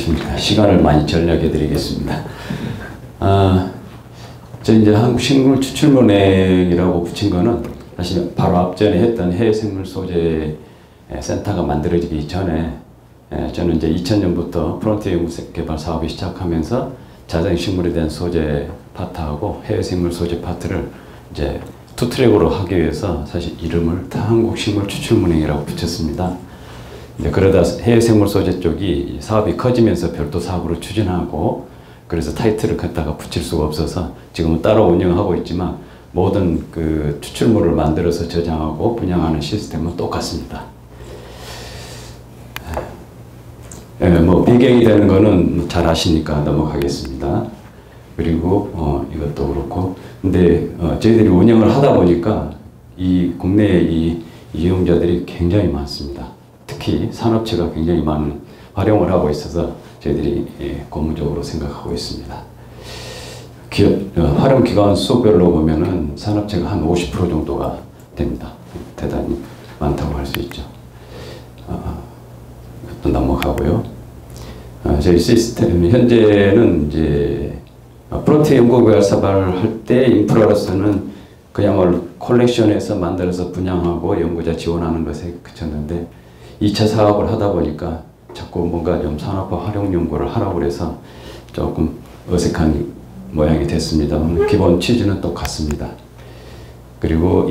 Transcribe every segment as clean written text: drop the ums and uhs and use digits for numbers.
안녕하십니까. 시간을 많이 절약해 드리겠습니다. 저 이제 한국식물추출문행이라고 붙인 거는 사실 바로 앞전에 했던 해외생물 소재 센터가 만들어지기 전에 저는 이제 2000년부터 프론티어 연구개발 사업이 시작하면서 자생식물에 대한 소재 파트하고 해외생물 소재 파트를 이제 투 트랙으로 하기 위해서 사실 이름을 한국식물추출문행이라고 붙였습니다. 이제 그러다 해외생물 소재 쪽이 사업이 커지면서 별도 사업으로 추진하고, 그래서 타이틀을 갖다가 붙일 수가 없어서 지금은 따로 운영하고 있지만 모든 그 추출물을 만들어서 저장하고 분양하는 시스템은 똑같습니다. 뭐 배경이 되는 거는 잘 아시니까 넘어가겠습니다. 그리고 이것도 그렇고, 근데 저희들이 운영을 하다 보니까 이 국내에 이 이용자들이 굉장히 많습니다. 특히 산업체가 굉장히 많은 활용을 하고 있어서 저희들이 고무적으로 생각하고 있습니다. 활용 기간 수별로 보면은 산업체가 한 50% 정도가 됩니다. 대단히 많다고 할 수 있죠. 또 넘어가고요. 저희 시스템 현재는 이제 프론티어 연구개발 사업을 할 때 인프라로서는 그야말로 콜렉션에서 만들어서 분양하고 연구자 지원하는 것에 그쳤는데, 2차 사업을 하다 보니까 자꾸 뭔가 좀 산업화 활용 연구를 하라고 그래서 조금 어색한 모양이 됐습니다만 기본 취지는 똑같습니다. 그리고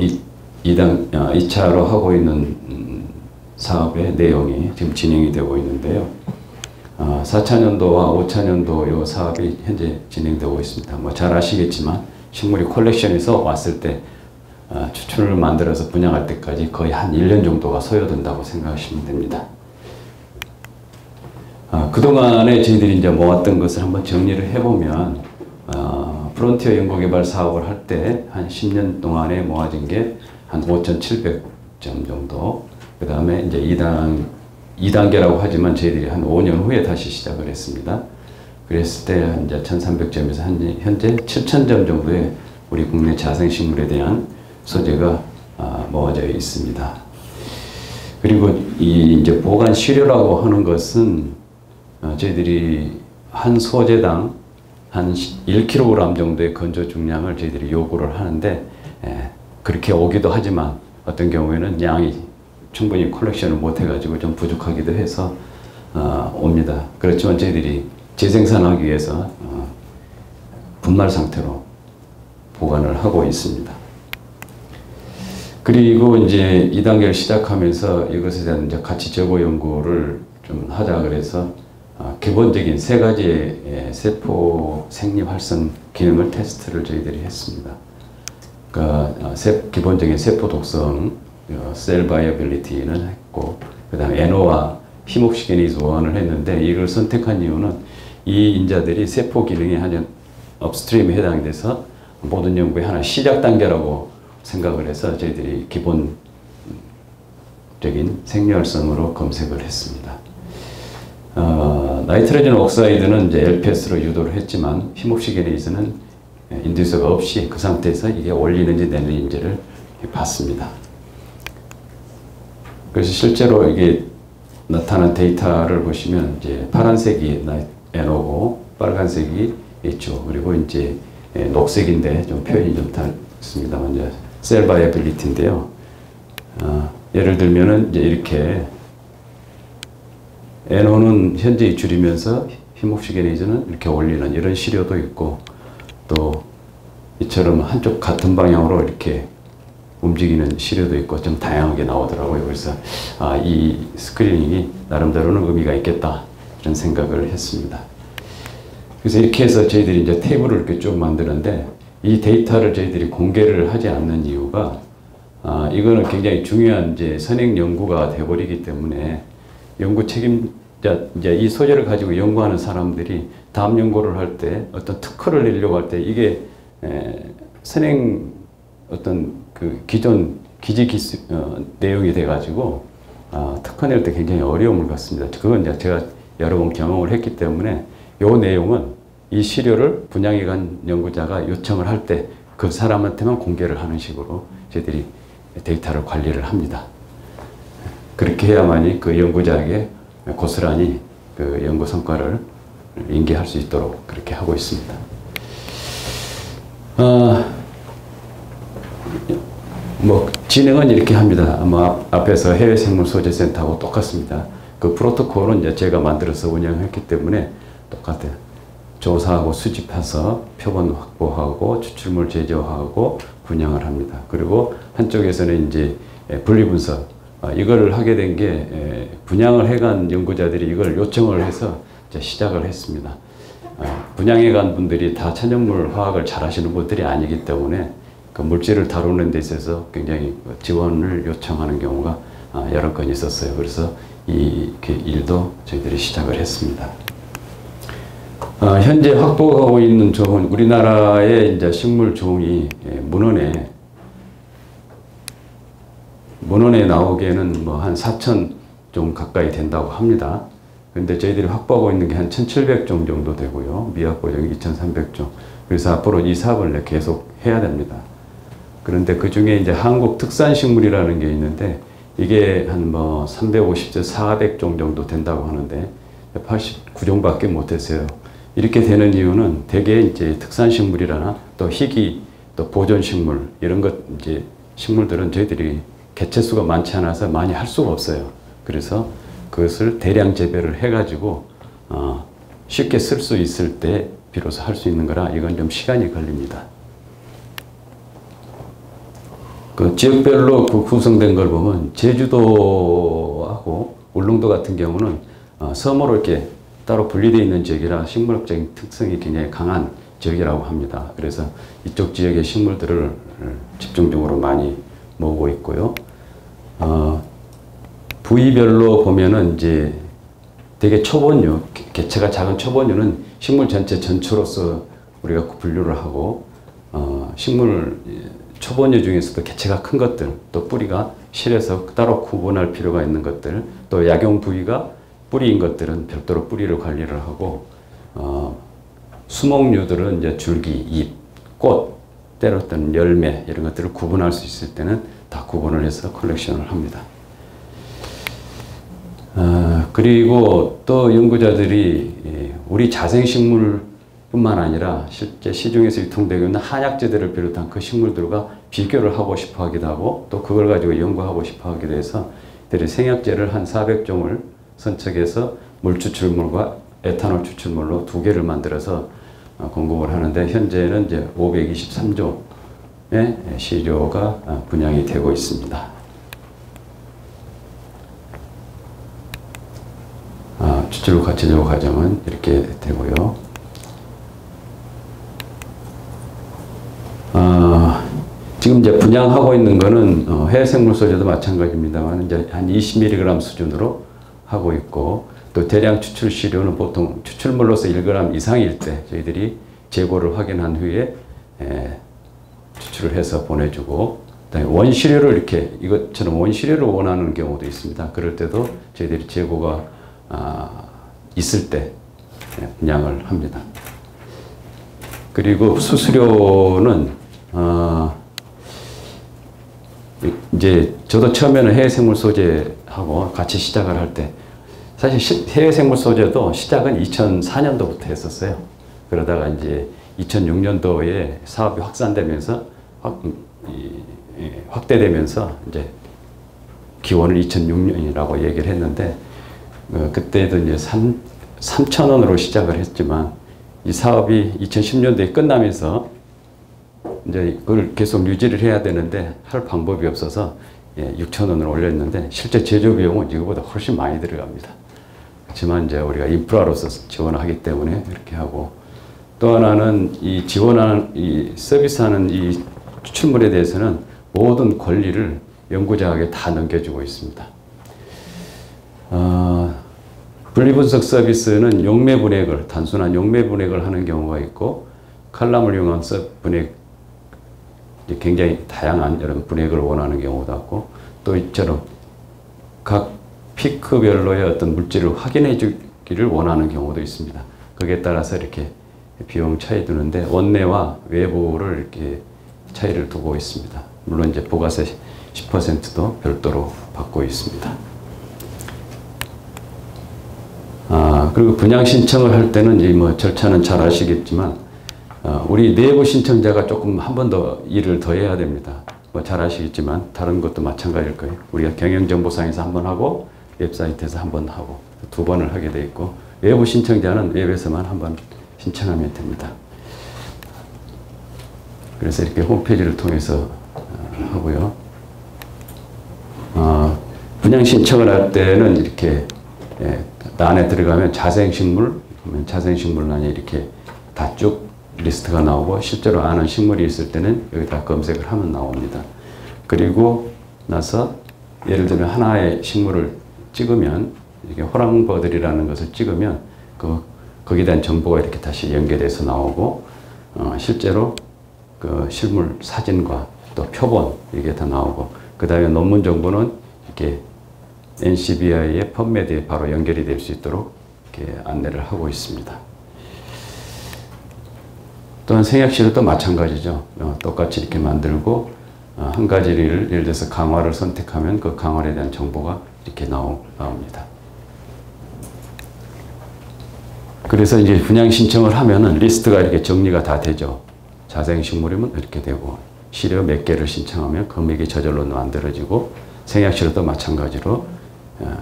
2차로 하고 있는 사업의 내용이 지금 진행이 되고 있는데요. 4차년도와 5차년도 이 사업이 현재 진행되고 있습니다. 뭐 잘 아시겠지만 식물이 컬렉션에서 왔을 때 추출을 만들어서 분양할 때까지 거의 한 1년 정도가 소요된다고 생각하시면 됩니다. 그동안에 저희들이 이제 모았던 것을 한번 정리를 해보면, 프론티어 연구개발 사업을 할 때 한 10년 동안에 모아진 게 한 5,700점 정도, 그 다음에 이제 2단계라고 하지만 저희들이 한 5년 후에 다시 시작을 했습니다. 그랬을 때 이제 1,300점에서 현재 7,000점 정도의 우리 국내 자생식물에 대한 소재가 모아져 있습니다. 그리고 이 이제 보관 시료라고 하는 것은 저희들이 한 소재당 한 1kg 정도의 건조 중량을 저희들이 요구를 하는데, 그렇게 오기도 하지만 어떤 경우에는 양이 충분히 컬렉션을 못 해가지고 좀 부족하기도 해서 옵니다. 그렇지만 저희들이 재생산하기 위해서 분말 상태로 보관을 하고 있습니다. 그리고 이제 2단계를 시작하면서 이것에 대한 이제 가치 제고 연구를 좀 하자 그래서 기본적인 3가지의 세포 생리 활성 기능을 테스트를 저희들이 했습니다. 그러니까 기본적인 세포 독성, 셀 바이어빌리티는 했고, 그 다음에 NO와 히목시게니즈 1을 했는데, 이걸 선택한 이유는 이 인자들이 세포 기능이 한 업스트림에 해당이 돼서 모든 연구의 하나 시작 단계라고 생각을 해서 저희들이 기본적인 생리활성으로 검색을 했습니다. 나이트로젠 옥사이드는 이제 LPS로 유도를 했지만 히목시게니즈는 인듀서가 없이 그 상태에서 이게 올리는지 내리는지를 봤습니다. 그래서 실제로 이게 나타난 데이터를 보시면 이제 파란색이 NO고 빨간색이 H2, 그리고 이제 녹색인데 좀 표현이 좀 다릅니다만 이제 셀 바이어빌리티인데요. 예를 들면은 이제 이렇게 NO는 현재 줄이면서 히목시게니즈는 이렇게 올리는 이런 시료도 있고, 또 이처럼 한쪽 같은 방향으로 이렇게 움직이는 시료도 있고 좀 다양하게 나오더라고요. 그래서 이 스크리닝이 나름대로는 의미가 있겠다 이런 생각을 했습니다. 그래서 이렇게 해서 저희들이 이제 테이블을 이렇게 쭉 만드는데, 이 데이터를 저희들이 공개를 하지 않는 이유가 이거는 굉장히 중요한 이제 선행 연구가 돼버리기 때문에 연구 책임자, 이제 이 소재를 가지고 연구하는 사람들이 다음 연구를 할 때 어떤 특허를 내려고 할 때 이게 선행 어떤 그 기존 내용이 돼가지고 특허 낼 때 굉장히 어려움을 갖습니다. 그건 이제 제가 여러 번 경험을 했기 때문에 요 내용은 이 시료를 분양해 간 연구자가 요청을 할 때 그 사람한테만 공개를 하는 식으로 저희들이 데이터를 관리를 합니다. 그렇게 해야만이 그 연구자에게 고스란히 그 연구 성과를 인계할 수 있도록 그렇게 하고 있습니다. 뭐 진행은 이렇게 합니다. 앞에서 해외생물소재센터하고 똑같습니다. 그 프로토콜은 이제 제가 만들어서 운영했기 때문에 똑같아요. 조사하고 수집해서 표본 확보하고 추출물 제조하고 분양을 합니다. 그리고 한쪽에서는 이제 분리분석, 이걸 하게 된 게 분양을 해간 연구자들이 이걸 요청을 해서 이제 시작을 했습니다. 분양해 간 분들이 다 천연물 화학을 잘 하시는 분들이 아니기 때문에 그 물질을 다루는 데 있어서 굉장히 지원을 요청하는 경우가 여러 건 있었어요. 그래서 이 일도 저희들이 시작을 했습니다. 현재 확보하고 있는 종은 우리나라의 이제 식물 종이 문헌에 나오기에는 뭐 한 4,000종 가까이 된다고 합니다. 그런데 저희들이 확보하고 있는 게 한 1,700종 정도 되고요. 미확보종이 2,300종. 그래서 앞으로 이 사업을 계속 해야 됩니다. 그런데 그 중에 이제 한국 특산식물이라는 게 있는데 이게 한 뭐 350조 400종 정도 된다고 하는데 89종밖에 못했어요. 이렇게 되는 이유는 대개 이제 특산식물이라나 또 희귀, 또 보존식물 이런 것 이제 식물들은 저희들이 개체수가 많지 않아서 많이 할 수가 없어요. 그래서 그것을 대량 재배를 해가지고 쉽게 쓸 수 있을 때 비로소 할 수 있는 거라 이건 좀 시간이 걸립니다. 그 지역별로 그 구성된 걸 보면 제주도하고 울릉도 같은 경우는 섬으로 이렇게 따로 분리되어 있는 지역이라 식물학적인 특성이 굉장히 강한 지역이라고 합니다. 그래서 이쪽 지역의 식물들을 집중적으로 많이 모으고 있고요. 부위별로 보면은 이제 되게 초본류, 개체가 작은 초본류는 식물 전체 전초로서 우리가 분류를 하고, 식물 초본류 중에서도 개체가 큰 것들, 또 뿌리가 실에서 따로 구분할 필요가 있는 것들, 또 약용 부위가 뿌리인 것들은 별도로 뿌리를 관리를 하고, 수목류들은 이제 줄기, 잎, 꽃, 때로는 열매 이런 것들을 구분할 수 있을 때는 다 구분을 해서 컬렉션을 합니다. 그리고 또 연구자들이 우리 자생식물뿐만 아니라 실제 시중에서 유통되고 있는 한약재들을 비롯한 그 식물들과 비교를 하고 싶어 하기도 하고 또 그걸 가지고 연구하고 싶어 하기도 해서 이들이 생약재를 한 400종을 선척해서 물 추출물과 에탄올 추출물로 2개를 만들어서 공급을 하는데 현재는 이제 523종의 시료가 분양이 되고 있습니다. 추출 과체조 과정은 이렇게 되고요. 지금 이제 분양하고 있는 거는 해생물 소재도 마찬가지입니다만 이제 한 20mg 수준으로 하고 있고 또 대량 추출 시료는 보통 추출물로서 1g 이상일 때 저희들이 재고를 확인한 후에 추출을 해서 보내주고 원시료를 이렇게 이것처럼 원시료를 원하는 경우도 있습니다. 그럴 때도 저희들이 재고가 있을 때 분양을 합니다. 그리고 수수료는 이제 저도 처음에는 해외생물 소재하고 같이 시작을 할 때 사실 해외생물 소재도 시작은 2004년도부터 했었어요. 그러다가 이제 2006년도에 사업이 확산되면서 확대되면서 이제 기원을 2006년이라고 얘기를 했는데 그때도 이제 3,000원으로 시작을 했지만 이 사업이 2010년도에 끝나면서 이제 그걸 계속 유지를 해야 되는데 할 방법이 없어서 6,000원을 올렸는데 실제 제조 비용은 이거보다 훨씬 많이 들어갑니다. 그렇지만 이제 우리가 인프라로서 지원을 하기 때문에 이렇게 하고 또 하나는 이 지원하는 이 서비스하는 이 추출물에 대해서는 모든 권리를 연구자에게 다 넘겨주고 있습니다. 분리분석 서비스는 용매 분해를 단순한 용매 분해를 하는 경우가 있고 칼럼을 이용한 분해 굉장히 다양한 이런 분해를 원하는 경우도 있고 또 이처럼 각 피크별로의 어떤 물질을 확인해 주기를 원하는 경우도 있습니다. 거기에 따라서 이렇게 비용 차이 두는데 원내와 외부를 이렇게 차이를 두고 있습니다. 물론 이제 부가세 10%도 별도로 받고 있습니다. 그리고 분양 신청을 할 때는 이 뭐 절차는 잘 아시겠지만 우리 내부 신청자가 조금 한 번 더 일을 더 해야 됩니다. 뭐 잘 아시겠지만 다른 것도 마찬가지일 거예요. 우리가 경영정보상에서 한 번 하고 웹사이트에서 한 번 하고 두 번을 하게 돼 있고 외부 신청자는 웹에서만 한 번 신청하면 됩니다. 그래서 이렇게 홈페이지를 통해서 하고요. 분양 신청을 할 때는 이렇게 안에 들어가면 자생식물, 자생식물란에 이렇게 다 쭉 리스트가 나오고 실제로 아는 식물이 있을 때는 여기다 검색을 하면 나옵니다. 그리고 나서 예를 들면 하나의 식물을 찍으면 이렇게 호랑버들이라는 것을 찍으면 거기에 대한 정보가 이렇게 다시 연결해서 나오고 실제로 그 실물 사진과 또 표본 이게 다 나오고 그 다음에 논문 정보는 이렇게 NCBI의 펀메드에 바로 연결이 될 수 있도록 이렇게 안내를 하고 있습니다. 또한 생약실도 마찬가지죠. 똑같이 이렇게 만들고 한 가지를 예를 들어서 강화를 선택하면 그 강화에 대한 정보가 이렇게 나옵니다. 그래서 이제 분양 신청을 하면은 리스트가 이렇게 정리가 다 되죠. 자생식물이면 이렇게 되고 시료 몇 개를 신청하면 금액이 저절로 만들어지고 생약실도 마찬가지로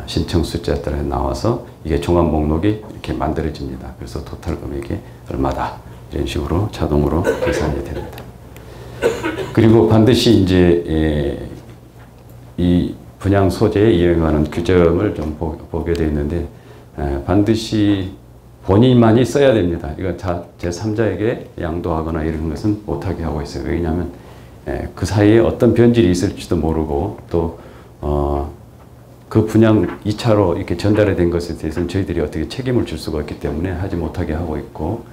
신청 숫자에 따라 나와서 이게 종합 목록이 이렇게 만들어집니다. 그래서 토탈 금액이 얼마다 이런 식으로 자동으로 계산이 됩니다. 그리고 반드시 이제 이 분양 소재에 이용하는 규정을 좀 보게 되어 있는데 반드시 본인만이 써야 됩니다. 이건 제3자에게 양도하거나 이런 것은 못하게 하고 있어요. 왜냐하면 그 사이에 어떤 변질이 있을지도 모르고 또 그 분양 2차로 이렇게 전달이 된 것에 대해서는 저희들이 어떻게 책임을 질 수가 없기 때문에 하지 못하게 하고 있고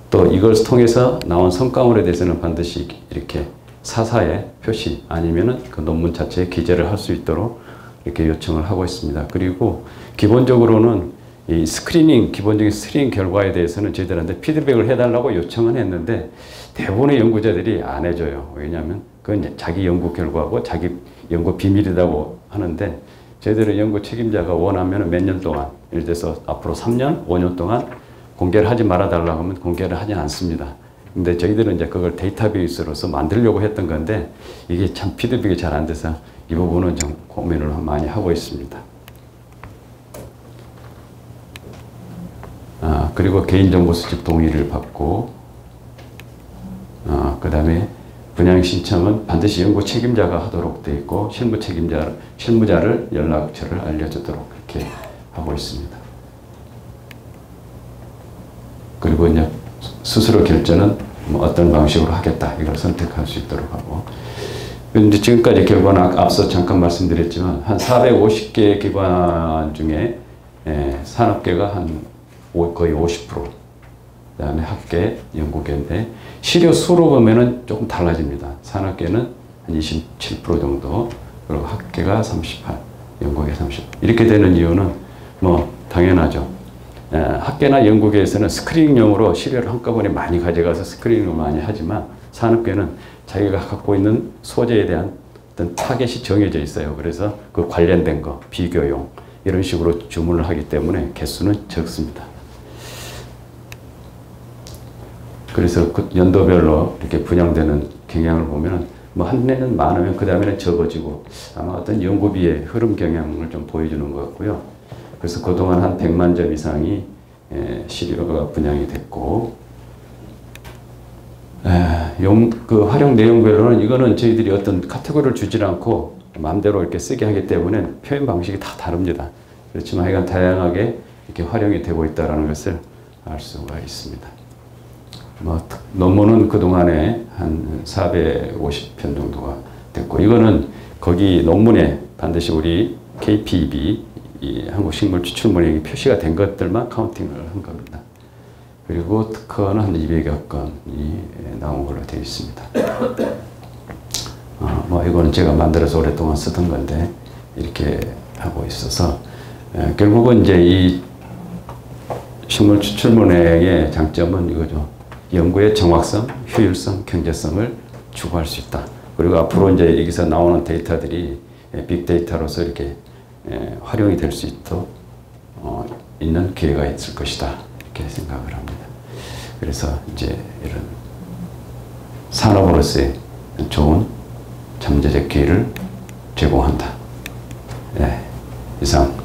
또 이걸 통해서 나온 성과물에 대해서는 반드시 이렇게 사사에 표시 아니면은 그 논문 자체에 기재를 할 수 있도록 이렇게 요청을 하고 있습니다. 그리고 기본적으로는 이 기본적인 스크리닝 결과에 대해서는 저희들한테 피드백을 해달라고 요청은 했는데 대부분의 연구자들이 안 해줘요. 왜냐하면 그건 자기 연구 결과고 자기 연구 비밀이라고 하는데 저희들은 연구 책임자가 원하면 몇 년 동안 예를 들어서 앞으로 3년, 5년 동안 공개를 하지 말아달라고 하면 공개를 하지 않습니다. 근데 저희들은 이제 그걸 데이터베이스로서 만들려고 했던 건데 이게 참 피드백이 잘 안 돼서 이 부분은 좀 고민을 많이 하고 있습니다. 그리고 개인정보 수집 동의를 받고 그 다음에 분양 신청은 반드시 연구 책임자가 하도록 되어 있고 실무자를 연락처를 알려주도록 이렇게 하고 있습니다. 그리고 이제 스스로 결정은 뭐 어떤 방식으로 하겠다 이걸 선택할 수 있도록 하고 근데 지금까지 결과는 앞서 잠깐 말씀드렸지만 한 450개 기관 중에 산업계가 거의 50%, 그다음에 학계, 연구계인데 시료 수로 보면은 조금 달라집니다. 산업계는 한 27% 정도, 그리고 학계가 38, 연구계 30. 이렇게 되는 이유는 뭐 당연하죠. 학계나 연구계에서는 스크리닝용으로 시료를 한꺼번에 많이 가져가서 스크리닝을 많이 하지만 산업계는 자기가 갖고 있는 소재에 대한 어떤 타겟이 정해져 있어요. 그래서 그 관련된 거, 비교용 이런 식으로 주문을 하기 때문에 개수는 적습니다. 그래서 그 연도별로 이렇게 분양되는 경향을 보면 뭐 한 해는 많으면 그 다음에는 적어지고 아마 어떤 연구비의 흐름 경향을 좀 보여주는 것 같고요. 그래서 그동안 한 100만 점 이상이 시료가 분양이 됐고 그 활용 내용별로는 이거는 저희들이 어떤 카테고리를 주지 않고 마음대로 이렇게 쓰게 하기 때문에 표현 방식이 다 다릅니다. 그렇지만 하여간 다양하게 이렇게 활용이 되고 있다는 것을 알 수가 있습니다. 논문은 그동안에 한 450편 정도가 됐고 이거는 거기 논문에 반드시 우리 KPB 이 한국식물추출문에 표시가 된 것들만 카운팅을 한 겁니다. 그리고 특허는 한 200여 건이 나온 걸로 되어 있습니다. 뭐 이거는 제가 만들어서 오랫동안 쓰던 건데 이렇게 하고 있어서 결국은 이제 이 식물추출문의 장점은 이거죠. 연구의 정확성, 효율성, 경제성을 추구할 수 있다. 그리고 앞으로 이제 여기서 나오는 데이터들이 빅데이터로서 이렇게 활용이 될 수 있도록 있는 기회가 있을 것이다. 이렇게 생각을 합니다. 그래서 이제 이런 산업으로서의 좋은 잠재적 기회를 제공한다. 네, 이상